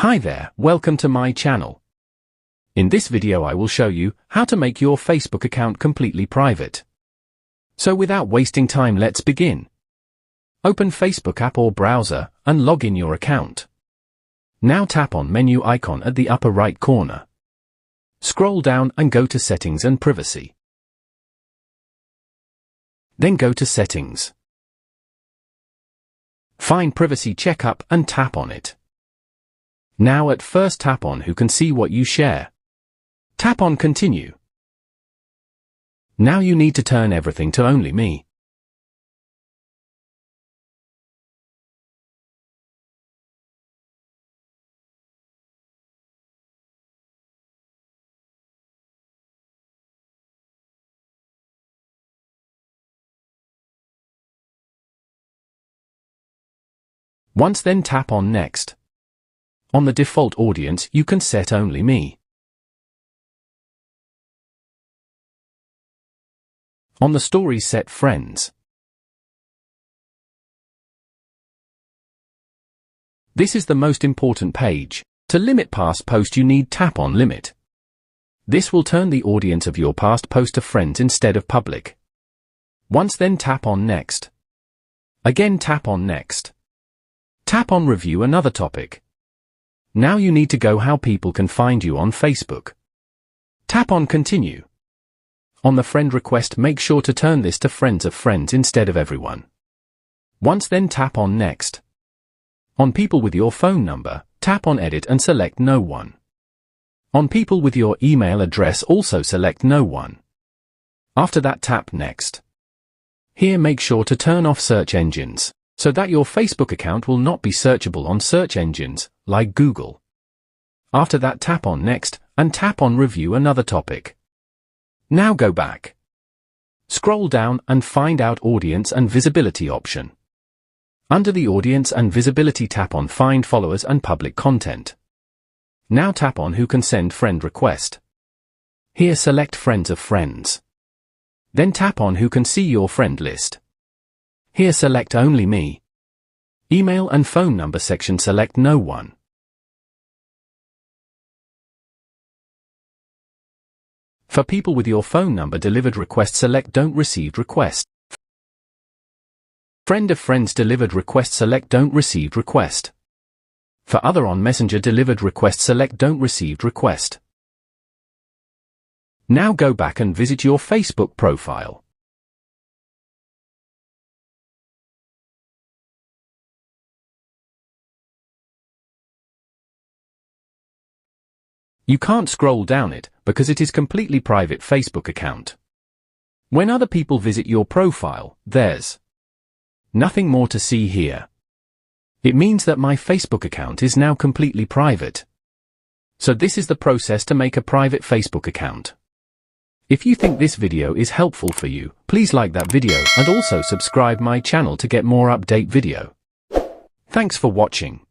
Hi there, welcome to my channel. In this video I will show you how to make your Facebook account completely private. So without wasting time, let's begin. Open Facebook app or browser and log in your account. Now tap on menu icon at the upper right corner. Scroll down and go to Settings and Privacy. Then go to Settings. Find Privacy Checkup and tap on it. Now at first tap on Who can see what you share. Tap on Continue. Now you need to turn everything to Only Me. Once then tap on Next. On the default audience you can set Only Me. On the stories set Friends. This is the most important page. To limit past post you need tap on Limit. This will turn the audience of your past post to friends instead of public. Once then tap on Next. Again tap on Next. Tap on Review another topic. Now you need to go how people can find you on Facebook. Tap on Continue. On the friend request make sure to turn this to Friends of Friends instead of everyone. Once then tap on Next. On people with your phone number, tap on Edit and select No One. On people with your email address also select No One. After that tap Next. Here make sure to turn off search engines, so that your Facebook account will not be searchable on search engines, like Google. After that tap on Next, and tap on Review another topic. Now go back. Scroll down and find out Audience and Visibility option. Under the Audience and Visibility tap on Find Followers and Public Content. Now tap on Who can send friend request. Here select Friends of Friends. Then tap on Who can see your friend list. Here select Only Me. Email and phone number section select No One. For people with your phone number delivered request select Don't Received Request. Friend of Friends delivered request select Don't Received Request. For other on Messenger delivered request select Don't Received Request. Now go back and visit your Facebook profile. You can't scroll down it, because it is completely private Facebook account. When other people visit your profile, there's nothing more to see here. It means that my Facebook account is now completely private. So this is the process to make a private Facebook account. If you think this video is helpful for you, please like that video and also subscribe my channel to get more update video. Thanks for watching.